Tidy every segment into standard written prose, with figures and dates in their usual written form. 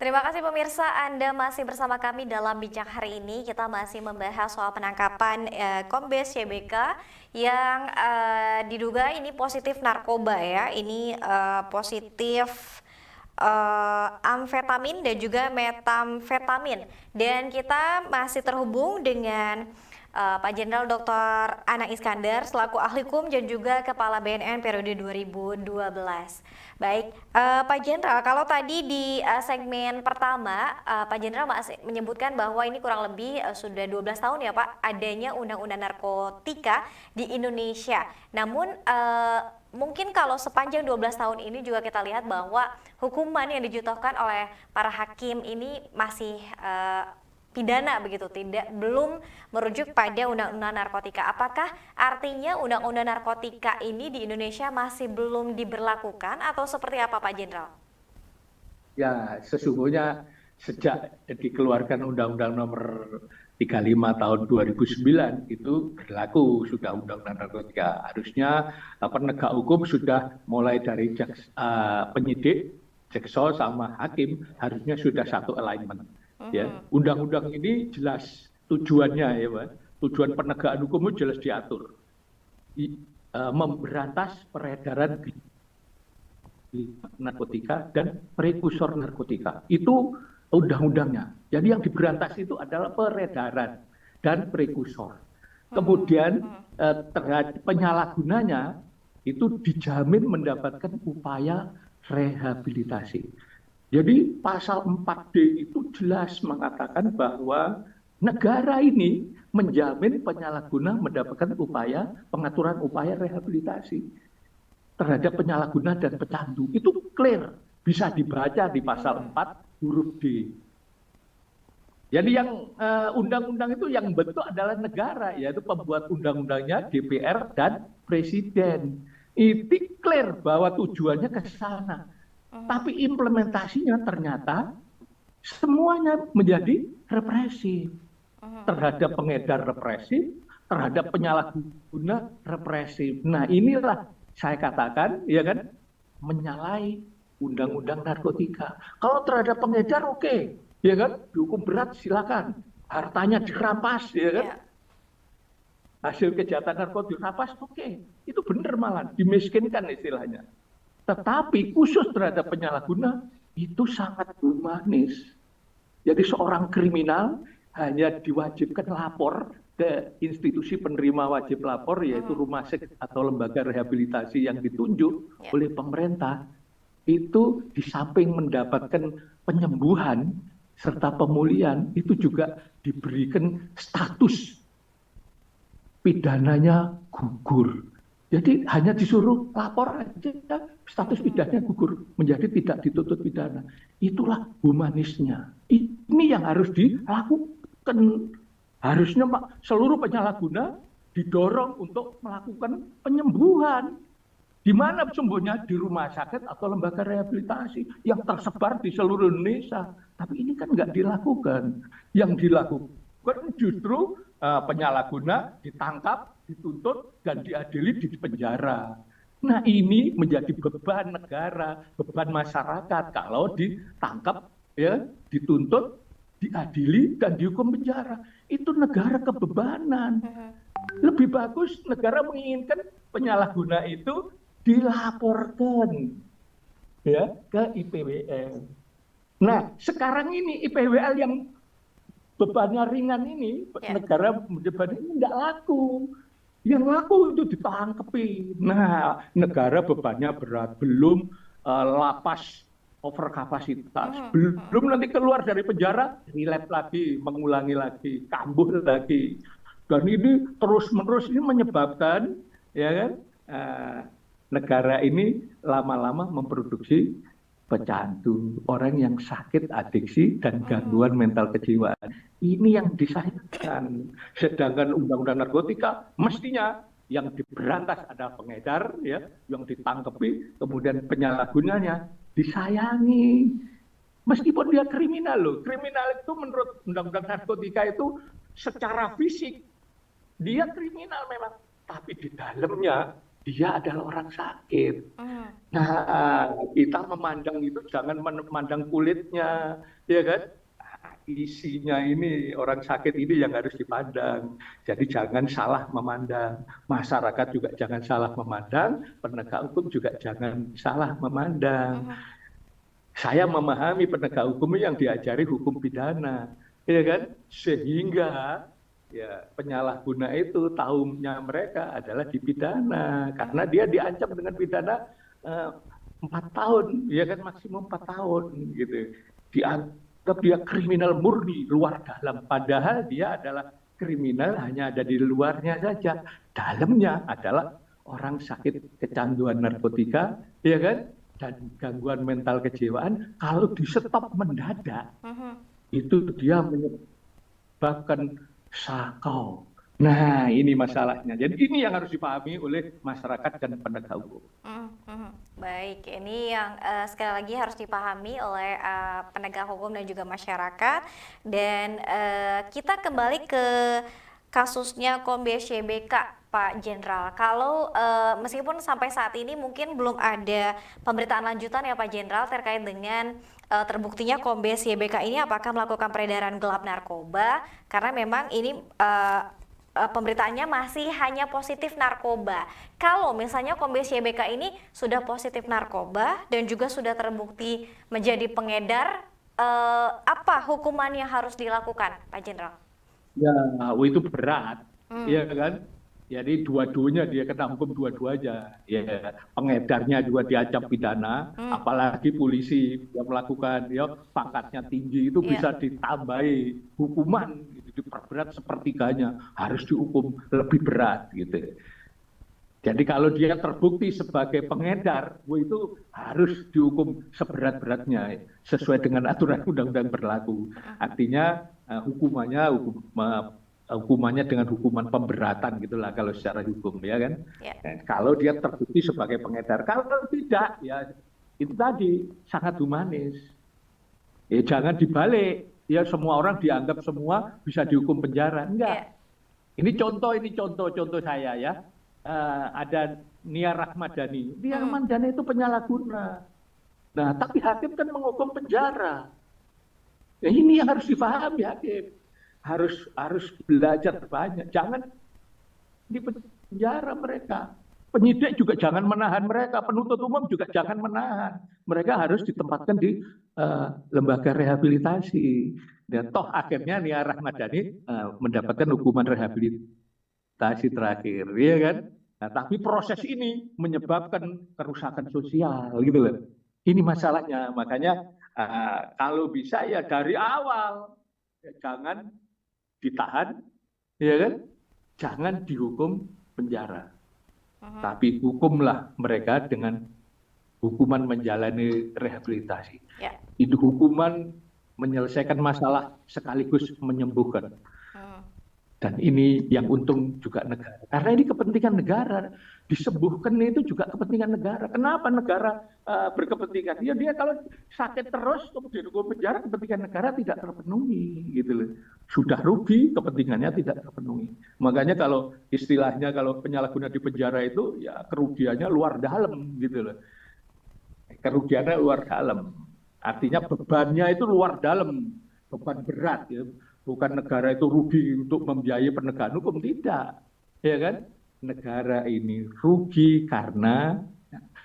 Terima kasih pemirsa, Anda masih bersama kami dalam Bincang hari ini. Kita masih membahas soal penangkapan Kombes YBK yang diduga ini positif narkoba ya. Ini positif amfetamin dan juga metamfetamin. Dan kita masih terhubung dengan Pak Jenderal Dr. Anang Iskandar selaku ahli hukum dan juga Kepala BNN periode 2012. Baik, Pak Jenderal, kalau tadi di segmen pertama Pak Jenderal masih menyebutkan bahwa ini kurang lebih sudah 12 tahun ya Pak adanya undang-undang narkotika di Indonesia. Namun mungkin kalau sepanjang 12 tahun ini juga kita lihat bahwa hukuman yang dijatuhkan oleh para hakim ini masih pidana begitu, belum merujuk pada undang-undang narkotika. Apakah artinya undang-undang narkotika ini di Indonesia masih belum diberlakukan atau seperti apa Pak Jenderal? Ya, sesungguhnya sejak dikeluarkan Undang-Undang Nomor 35 Tahun 2009 itu berlaku sudah Undang-Undang Narkotika. Harusnya penegak hukum sudah mulai dari penyidik, jaksa sama hakim harusnya sudah satu alignment. Ya, undang-undang ini jelas tujuannya ya, Pak. Tujuan penegakan hukum itu jelas diatur. Memberantas peredaran narkotika dan prekursor narkotika. Itu undang-undangnya. Jadi yang diberantas itu adalah peredaran dan prekursor. Kemudian terhadap penyalahgunanya itu dijamin mendapatkan upaya rehabilitasi. Jadi pasal 4D itu jelas mengatakan bahwa negara ini menjamin penyalahguna mendapatkan pengaturan upaya rehabilitasi terhadap penyalahguna dan pecandu. Itu clear, bisa dibaca di pasal 4 huruf D. Jadi yang undang-undang itu yang bentuk adalah negara, yaitu pembuat undang-undangnya DPR dan Presiden. Itu clear bahwa tujuannya ke sana. Tapi implementasinya ternyata semuanya menjadi represif. Terhadap pengedar represif, terhadap penyalahguna represif. Nah inilah saya katakan, ya kan, menyalahi undang-undang narkotika. Kalau terhadap pengedar oke, ya kan, dihukum berat silakan. Hartanya dirampas, ya kan. Hasil kejahatan narkotika dirampas, oke. Itu benar malah, dimiskinkan istilahnya. Tetapi khusus terhadap penyalahguna itu sangat humanis. Jadi seorang kriminal hanya diwajibkan lapor ke institusi penerima wajib lapor, yaitu rumah sakit atau lembaga rehabilitasi yang ditunjuk oleh pemerintah. Itu di samping mendapatkan penyembuhan serta pemulihan, itu juga diberikan status pidananya gugur. Jadi hanya disuruh lapor aja, status pidananya gugur menjadi tidak dituntut pidana. Itulah humanisnya. Ini yang harus dilakukan. Harusnya seluruh penyalahguna didorong untuk melakukan penyembuhan. Di mana sembuhnya? Di rumah sakit atau lembaga rehabilitasi yang tersebar di seluruh Indonesia. Tapi ini kan nggak dilakukan. Yang dilakukan justru penyalahguna ditangkap, dituntut, dan diadili di penjara. Nah ini menjadi beban negara, beban masyarakat kalau ditangkap, ya, dituntut, diadili, dan dihukum penjara. Itu negara kebebanan. Lebih bagus negara menginginkan penyalahguna itu dilaporkan, ya, ke IPWL. Nah sekarang ini IPWL yang bebannya ringan ini, negara bebannya ini tidak laku. Yang laku itu ditangkepi. Nah, negara bebannya berat, belum lapas over kapasitas, belum nanti keluar dari penjara, relapse lagi, mengulangi lagi, kambuh lagi. Dan ini terus-menerus ini menyebabkan, ya kan, negara ini lama-lama memproduksi pecandu, orang yang sakit adiksi dan gangguan mental kejiwaan. Ini yang disayangkan. Sedangkan undang-undang narkotika mestinya yang diberantas adalah pengedar, ya, yang ditangkepi, kemudian penyalahgunanya disayangi. Meskipun dia kriminal loh. Kriminal itu menurut undang-undang narkotika itu secara fisik dia kriminal memang, tapi di dalamnya dia adalah orang sakit. Mhm. Nah, kita memandang itu jangan memandang kulitnya, ya kan? Isinya ini orang sakit ini yang harus dipandang. Jadi jangan salah memandang. Masyarakat juga jangan salah memandang, penegak hukum juga jangan salah memandang. Mhm. Saya memahami penegak hukum yang diajari hukum pidana, ya kan? Sehingga ya penyalahguna itu tahunya mereka adalah dipidana karena Mhm. dia diancam dengan pidana eh, 4 tahun, ya kan maksimum 4 tahun gitu. Dianggap dia kriminal murni luar dalam, padahal dia adalah kriminal hanya ada di luarnya saja, dalamnya adalah orang sakit kecanduan narkotika, ya kan? Dan gangguan mental kejiwaan. Kalau di stop mendadak Mhm. itu dia menyebabkan sakau. Nah, ini masalahnya. Jadi ini yang harus dipahami oleh masyarakat dan penegak hukum. Mhm. Mhm. Baik, ini yang sekali lagi harus dipahami oleh penegak hukum dan juga masyarakat. Dan kita kembali ke kasusnya Kombes YBK, Pak Jenderal. Kalau meskipun sampai saat ini mungkin belum ada pemberitaan lanjutan ya Pak Jenderal terkait dengan terbuktinya Kombes YBK ini apakah melakukan peredaran gelap narkoba, karena memang ini pemberitaannya masih hanya positif narkoba. Kalau misalnya Kombes YBK ini sudah positif narkoba dan juga sudah terbukti menjadi pengedar, apa hukuman yang harus dilakukan, Pak Jenderal? Ya, itu berat, Hmm. ya kan? Jadi dua-duanya dia kena hukum dua-duanya. Ya, pengedarnya juga diancam pidana, Hmm. apalagi polisi yang melakukan ya pangkatnya tinggi itu Iya. bisa ditambahi hukuman, gitu, diperberat sepertiganya, harus dihukum lebih berat gitu. Jadi kalau dia terbukti sebagai pengedar, itu harus dihukum seberat-beratnya sesuai dengan aturan undang-undang berlaku. Artinya hukumannya dengan hukuman pemberatan gitulah kalau secara hukum, ya kan. Ya. Kalau dia terbukti sebagai pengedar, kalau tidak ya itu tadi sangat humanis. Jangan dibalik, ya semua orang dianggap semua bisa dihukum penjara. Ya. Enggak. Ini contoh saya ya. Ada Nia Rahmadani. Nia Hmm. Rahmadani itu penyalahguna. Nah, tapi hakim kan menghukum penjara. Ya, ini yang harus dipahami hakim. Harus belajar banyak. Jangan di penjara mereka. Penyidik juga jangan menahan mereka. Penuntut umum juga jangan menahan. Mereka harus ditempatkan di lembaga rehabilitasi. Dan toh akhirnya Nia Rahmadani mendapatkan hukuman rehabilitasi terakhir, ya kan? Nah, tapi proses ini menyebabkan kerusakan sosial, gitu loh. Ini masalahnya. Makanya kalau bisa ya dari awal ya, jangan ditahan, ya kan? Jangan dihukum penjara. Mhm. Tapi hukumlah mereka dengan hukuman menjalani rehabilitasi. Ya. Itu hukuman menyelesaikan masalah sekaligus menyembuhkan. Hmm. Dan ini yang untung juga negara. Karena ini kepentingan negara. Disembuhkan itu juga kepentingan negara. Kenapa negara berkepentingan? Ya dia kalau sakit terus kemudian hukum penjara, kepentingan negara tidak terpenuhi, gitu loh. Sudah rugi, kepentingannya tidak terpenuhi. Makanya kalau istilahnya kalau penyalahguna di penjara itu ya kerugiannya luar dalam, gitu loh. Kerugiannya luar dalam. Artinya bebannya itu luar dalam, beban berat ya. Bukan negara itu rugi untuk membiayai penegakan hukum, tidak. Ya kan? Negara ini rugi karena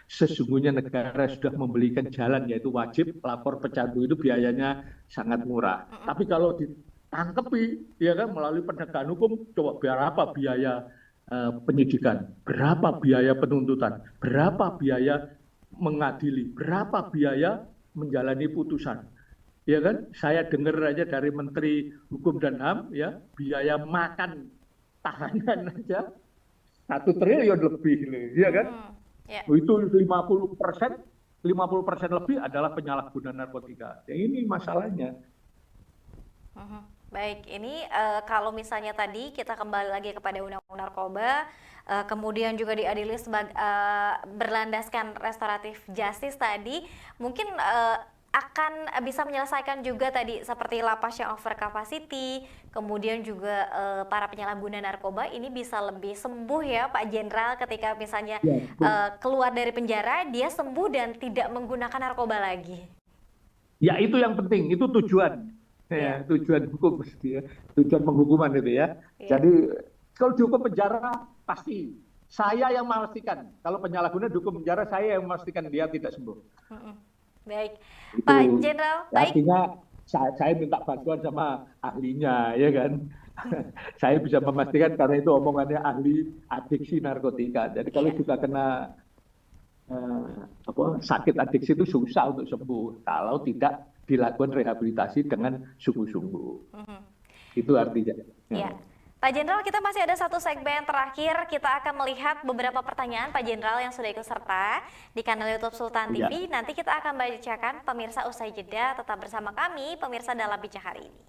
sesungguhnya negara sudah membelikan jalan, yaitu wajib lapor pecandu itu biayanya sangat murah. Tapi kalau ditangkepi, ya kan, melalui penegakan hukum, coba berapa biaya penyidikan, berapa biaya penuntutan, berapa biaya mengadili, berapa biaya menjalani putusan. Ya kan, saya dengar aja dari Menteri Hukum dan HAM ya, biaya makan tahanan aja 1 triliun lebih, ya kan? Hmm. Ya. Itu 50% lebih adalah penyalahgunaan narkotika. Ya, ini masalahnya. Mhm. Baik, ini kalau misalnya tadi kita kembali lagi kepada Undang-Undang Narkoba, kemudian juga diadili sebagai berlandaskan restoratif justice tadi, mungkin akan bisa menyelesaikan juga tadi seperti lapas yang over capacity, kemudian juga para penyalahguna narkoba ini bisa lebih sembuh ya Pak Jenderal ketika misalnya Ya, betul. keluar dari penjara dia sembuh dan tidak menggunakan narkoba lagi. Ya, itu yang penting, itu tujuan. Iya, Ya, tujuan hukum mesti ya. Tujuan penghukuman itu ya. iya. Jadi kalau dihukum penjara pasti saya yang memastikan. Kalau penyalahguna dihukum penjara, saya yang memastikan dia tidak sembuh. Mm-mm. Baik, Itu Pak Jenderal, baik. artinya saya minta bantuan sama ahlinya, ya kan. Saya bisa memastikan karena itu omongannya ahli adiksi narkotika. Jadi kalau Iya. sudah kena sakit adiksi itu susah untuk sembuh kalau tidak dilakukan rehabilitasi dengan sungguh-sungguh. Mhm. Itu artinya. Ya, Pak Jenderal, kita masih ada satu segmen terakhir. Kita akan melihat beberapa pertanyaan Pak Jenderal yang sudah ikut serta di kanal YouTube Sultan Ya. TV. Nanti kita akan bacakan pemirsa usai jeda. Tetap bersama kami, pemirsa dalam Bincang hari ini.